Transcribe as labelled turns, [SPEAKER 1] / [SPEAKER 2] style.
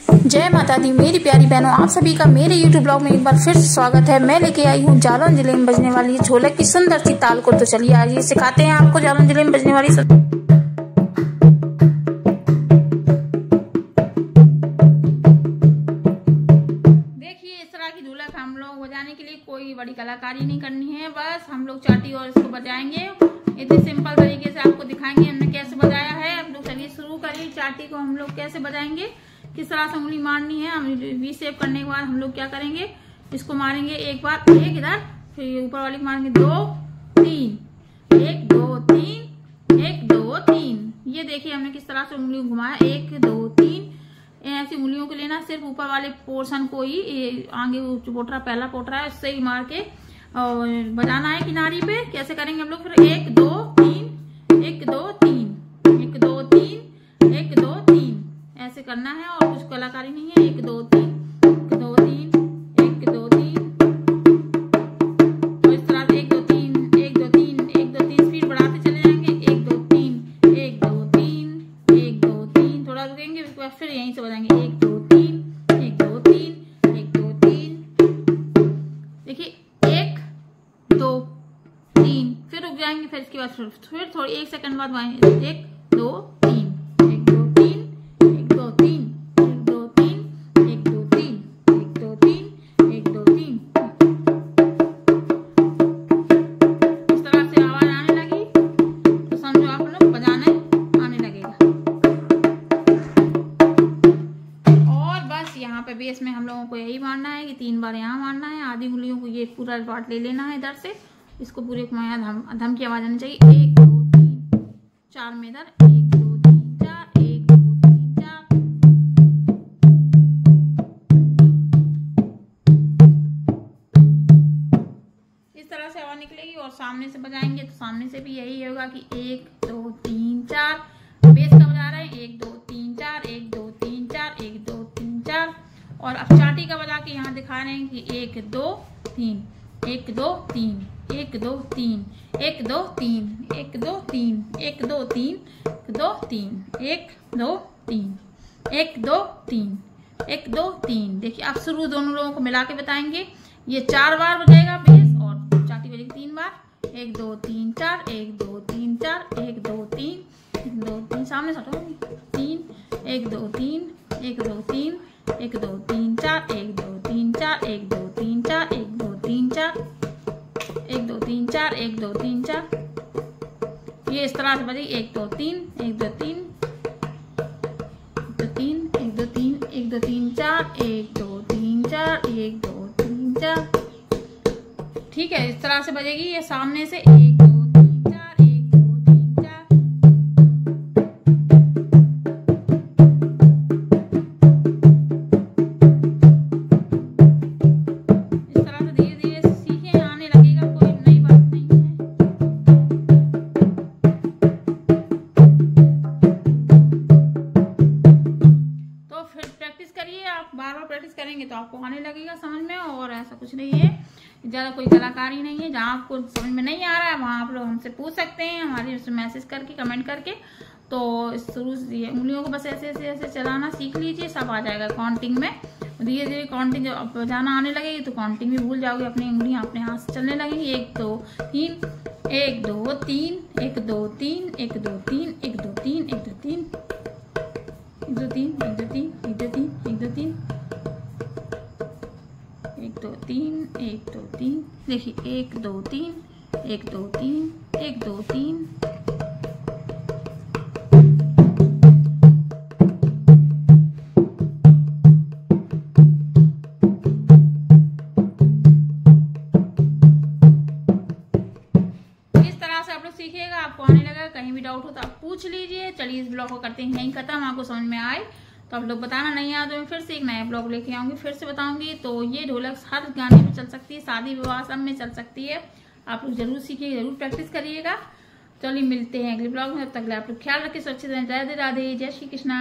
[SPEAKER 1] जय माता दी मेरी प्यारी बहनों, आप सभी का मेरे YouTube ब्लॉग में एक बार फिर से स्वागत है। मैं लेके आई हूँ जालौन जिले में बजने वाली ढोलक की सुंदर सी ताल को। तो चलिए आइए सिखाते हैं आपको जालौन जिले में बजने वाली देखिए इस तरह की ढोलक हम लोग बजाने के लिए कोई बड़ी कलाकारी नहीं करनी है, बस हम लोग चाटी और इसको बजाएंगे। इतने सिंपल तरीके से आपको दिखाएंगे हमने कैसे बजाया है। आप लोग चलिए शुरू करिए। चाटी को हम लोग कैसे बजाएंगे, किस तरह से उंगली मारनी है। हम वी शेप करने के बाद हम लोग क्या करेंगे, इसको मारेंगे एक बार, एक इधर, फिर ऊपर वाली मारेंगे 2 3, 1 2 3, 1 2 3। ये देखिए हमने किस तरह से उंगली घुमाया, 1 2 3। ऐसी उंगलियों को लेना, सिर्फ ऊपर वाले पोर्शन को ही, आगे पोटरा पहला पोटरा है उससे ही मार के और बजाना है किनारी पे। कैसे करेंगे हम लोग, फिर 1 2 3, 1 2 3, 1 2 3, 1 2 3 ऐसे करना है और कुछ कलाकारी नहीं है। 1 2 3, 1 2 3, 1 2 3 तो इस तरह से 1 2 3, 1 2 3, 1 2 3 स्पीड बढ़ाते चले जाएंगे। 1 2 3, 1 2 3, 1 2 3, थोड़ा रुकेंगे, उसके बाद फिर यहीं से बजाएंगे 1 2 3, 1 2 3, 1 2 3। देखिए 1 2 3, फिर रुक जाएंगे, फिर इसके बाद फिर थोड़ी 1 सेकंड बाद 1 2 3, 1 2 3, 1 2 3, 1 2 3, 1 2 3, 1 2 3, 1 2 3। इस तरह से आवाज आने लगी तो समझो आप लोग बजाने आने लगेगा। और बस यहाँ पे बेस में हम लोगों को यही मारना है कि 3 बार यहाँ मारना है। आधी उंगलियों को ये पूरा पार्ट ले लेना है इधर से, इसको पूरे घुमाया, धम की आवाज आनी चाहिए। 1 2 3 4 में इधर 1 2 3 4, 1 2 3 4। इस तरह से आवाज निकलेगी। और सामने से बजाएंगे तो सामने से भी यही होगा कि 1 2 3 4। बेस का बजा रहे हैं 1 2 3 4, 1 2 3 4, 1 2 3 4। और अब चाटी का बजा के यहाँ दिखा रहे हैं कि 1 2 3, 1 2 3, 1 2 3, 1 2 3, 1 2 3, 1 2 3, 2 3, 1 2 3, 1 2 3, 1 2 3। देखिए अब शुरू दोनों लोगों को मिला के बताएंगे। ये 4 बार बजाएगा बेस और चाटी बजेगी 3 बार। 1 2 3 4, 1 2 3 4, 1 2 3, 1 2 3, सामने से हटो 3, 1 2 3, 1 2 3, 1 2 3 4, 1 2 3 4, 1 2 3 4, 1 2 3 4, 1 2 3 4, 1 2 3 4। ये इस तरह से बजेगी। 1 2 3, 1 2 3, 1 2 3, 1 2 3, 1 2 3 4, 1 2 3 4, 1 2 3 4। ठीक है, इस तरह से बजेगी ये सामने से। 1 2 3 4, 1 2 3 4। इस तरह से धीरे धीरे सीखे, आने लगेगा, कोई नई बात नहीं है। तो फिर प्रैक्टिस करिए, आप बार बार प्रैक्टिस करेंगे तो आपको आने लगेगा समझ में। और ऐसा कुछ नहीं है, ज्यादा कोई कलाकारी नहीं है। जहाँ आपको समझ में नहीं आ रहा है वहां आप लोग हमसे पूछ सकते हैं, हमारे मैसेज करके, कमेंट करके। तो शुरू से उंगलियों को बस ऐसे ऐसे ऐसे चलाना सीख लीजिए, सब आ जाएगा काउंटिंग में। धीरे धीरे काउंटिंग जब बजाना आने लगेगी तो काउंटिंग भी भूल जाओगे, अपनी उंगलियां अपने हाथ से चलने लगेंगी। 1 2 3, 1 2 3, 1 2 3, 1 2 3, 1 2 3, 1 2 3, 1 2 3, 1 2 3, 1 2 3, 1 2 3, 1 2 3, 1 2 3। देखिए 1 2 3, 1 2 3, 1 2 3। इस तरह से आप लोग सीखिएगा, आपको आने लगेगा। कहीं भी डाउट हो तो आप पूछ लीजिए। चलिए इस ब्लॉग को करते हैं यहीं खत्म। आपको समझ में आए तो आप लोग बताना, नहीं आया तो मैं फिर से एक नया ब्लॉग लेके आऊंगी, फिर से बताऊंगी। तो ये ढोलक हर गाने में चल सकती है, शादी विवाह सब में चल सकती है। आप लोग जरूर सीखिएगा, जरूर प्रैक्टिस करिएगा। चलिए मिलते हैं अगले ब्लॉग में, तब तक आप लोग ख्याल रखिए, सुरक्षित रहें। राधे राधे, जय श्री कृष्णा।